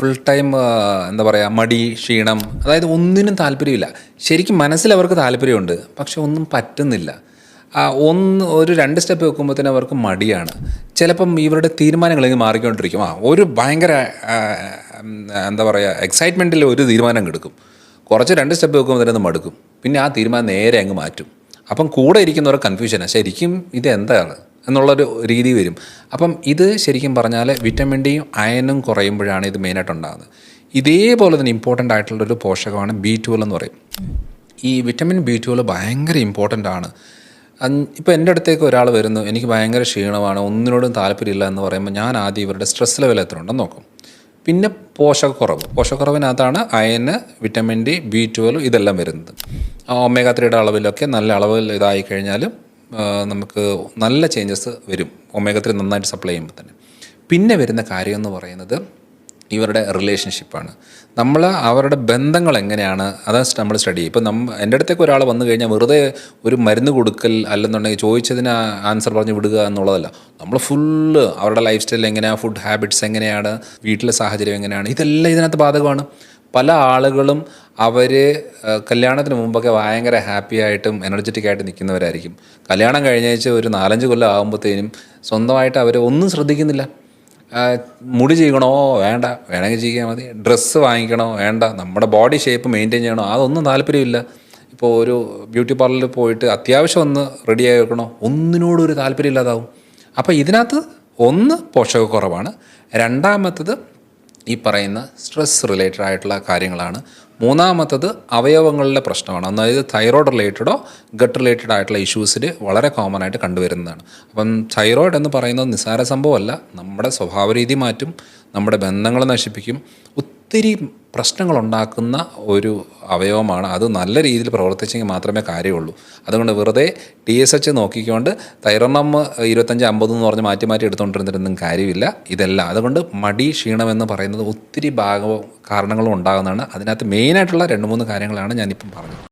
Full time എന്താ പറയുക മടി ക്ഷീണം അതായത് ഒന്നിനും താല്പര്യമില്ല. ശരിക്കും മനസ്സിൽ അവർക്ക് താല്പര്യമുണ്ട്, പക്ഷെ ഒന്നും പറ്റുന്നില്ല. ഒരു 2 സ്റ്റെപ്പ് വെക്കുമ്പോഴത്തേനും അവർക്ക് മടിയാണ്. ചിലപ്പം ഇവരുടെ തീരുമാനങ്ങൾ ഇങ്ങനെ മാറിക്കൊണ്ടിരിക്കും. ഒരു ഭയങ്കര എന്താ പറയുക എക്സൈറ്റ്മെൻറ്റിൽ ഒരു തീരുമാനം എടുക്കും, കുറച്ച് 2 സ്റ്റെപ്പ് വെക്കുമ്പോൾ അത് മടുക്കും, പിന്നെ ആ തീരുമാനം നേരെ അങ്ങ് മാറ്റും. അപ്പം കൂടെ ഇരിക്കുന്നവർ കൺഫ്യൂഷനാണ്, ശരിക്കും ഇത് എന്താണ് എന്നുള്ളൊരു രീതി വരും. അപ്പം ഇത് ശരിക്കും പറഞ്ഞാൽ വിറ്റമിൻ ഡിയും അയണും കുറയുമ്പോഴാണ് ഇത് മെയിനായിട്ട് ഉണ്ടാകുന്നത്. ഇതേപോലെ തന്നെ ഇമ്പോർട്ടൻ്റ് ആയിട്ടുള്ളൊരു പോഷകമാണ് B12 എന്ന് പറയും. ഈ വിറ്റമിൻ B12 ഭയങ്കര ഇമ്പോർട്ടൻ്റ് ആണ്. ഇപ്പോൾ എൻ്റെ അടുത്തേക്ക് ഒരാൾ വരുന്നു, എനിക്ക് ഭയങ്കര ക്ഷീണമാണ്, ഒന്നിനോടും താല്പര്യമില്ല എന്ന് പറയുമ്പോൾ ഞാൻ ആദ്യം ഇവരുടെ സ്ട്രെസ് ലെവൽ എത്ര ഉണ്ടെന്ന് നോക്കും. പിന്നെ പോഷകക്കുറവിനകത്താണ് അയണ്, വിറ്റമിൻ ഡി, B12 ഇതെല്ലാം വരുന്നത്. ഒമേഗ 3യുടെ അളവിലൊക്കെ നല്ല അളവിൽ ഇതായി കഴിഞ്ഞാലും നമുക്ക് നല്ല ചേഞ്ചസ് വരും, ഒമേഗ 3 നന്നായിട്ട് സപ്ലൈ ചെയ്യുമ്പോൾ തന്നെ. പിന്നെ വരുന്ന കാര്യം എന്ന് പറയുന്നത് ഇവരുടെ റിലേഷൻഷിപ്പാണ്. അവരുടെ ബന്ധങ്ങൾ എങ്ങനെയാണ് അതാണ് നമ്മൾ സ്റ്റഡി ചെയ്യും. ഇപ്പം എൻ്റെ അടുത്തേക്ക് ഒരാൾ വന്നു കഴിഞ്ഞാൽ വെറുതെ ഒരു മരുന്ന് കൊടുക്കൽ അല്ലെന്നുണ്ടെങ്കിൽ ചോദിച്ചതിന് ആൻസർ പറഞ്ഞ് വിടുക എന്നുള്ളതല്ല. നമ്മൾ ഫുള്ള് അവരുടെ ലൈഫ് സ്റ്റൈൽ എങ്ങനെയാണ്, ഫുഡ് ഹാബിറ്റ്സ് എങ്ങനെയാണ്, വീട്ടിലെ സാഹചര്യം എങ്ങനെയാണ്, ഇതെല്ലാം ഇതിനകത്ത് ബാധകമാണ്. പല ആളുകളും അവർ കല്യാണത്തിന് മുമ്പൊക്കെ ഭയങ്കര ഹാപ്പി ആയിട്ടും എനർജറ്റിക് ആയിട്ട് നിൽക്കുന്നവരായിരിക്കും. കല്യാണം കഴിഞ്ഞേച്ച് ഒരു 4-5 കൊല്ലം ആകുമ്പോഴത്തേനും സ്വന്തമായിട്ട് അവർ ഒന്നും ശ്രദ്ധിക്കുന്നില്ല. മുടി ചെയ്യണോ വേണ്ട, വേണമെങ്കിൽ ചെയ്യാൻ മതി. ഡ്രസ്സ് വാങ്ങിക്കണോ വേണ്ട, നമ്മുടെ ബോഡി ഷേപ്പ് മെയിൻറ്റെയിൻ ചെയ്യണോ അതൊന്നും താല്പര്യമില്ല. ഇപ്പോൾ ഒരു ബ്യൂട്ടി പാർലറിൽ പോയിട്ട് അത്യാവശ്യം ഒന്ന് റെഡിയായി വെക്കണോ, ഒന്നിനോടും ഒരു താല്പര്യമില്ലാതാവും. അപ്പോൾ ഇതിനകത്ത് ഒന്ന് പോഷകക്കുറവാണ്, രണ്ടാമത്തത് ഈ പറയുന്ന സ്ട്രെസ് റിലേറ്റഡ് ആയിട്ടുള്ള കാര്യങ്ങളാണ്, മൂന്നാമത്തത് അവയവങ്ങളിലെ പ്രശ്നമാണ്. അതായത് തൈറോയ്ഡ് റിലേറ്റഡോ ഗട്ട് റിലേറ്റഡ് ആയിട്ടുള്ള ഇഷ്യൂസിൽ വളരെ കോമൺ ആയിട്ട് കണ്ടുവരുന്നതാണ്. അപ്പം തൈറോയ്ഡ് എന്ന് പറയുന്നത് നിസ്സാര സംഭവമല്ല, നമ്മുടെ സ്വഭാവരീതി മാറ്റും, നമ്മുടെ ബന്ധങ്ങൾ നശിപ്പിക്കും, ഒത്തിരി പ്രശ്നങ്ങളുണ്ടാക്കുന്ന ഒരു അവയവമാണ്. അത് നല്ല രീതിയിൽ പ്രവർത്തിച്ചെങ്കിൽ മാത്രമേ കാര്യമുള്ളൂ. അതുകൊണ്ട് വെറുതെ TSH നോക്കിക്കൊണ്ട് തൈറോണം 25-50 എന്ന് പറഞ്ഞ് മാറ്റി എടുത്തുകൊണ്ടിരുന്നിട്ടൊന്നും കാര്യമില്ല. ഇതെല്ലാം അതുകൊണ്ട് മടി ക്ഷീണം എന്ന് പറയുന്നത് ഒത്തിരി കാരണങ്ങളും ഉണ്ടാകുന്നതാണ്. അതിനകത്ത് മെയിനായിട്ടുള്ള 2-3 കാര്യങ്ങളാണ് ഞാനിപ്പം പറഞ്ഞത്.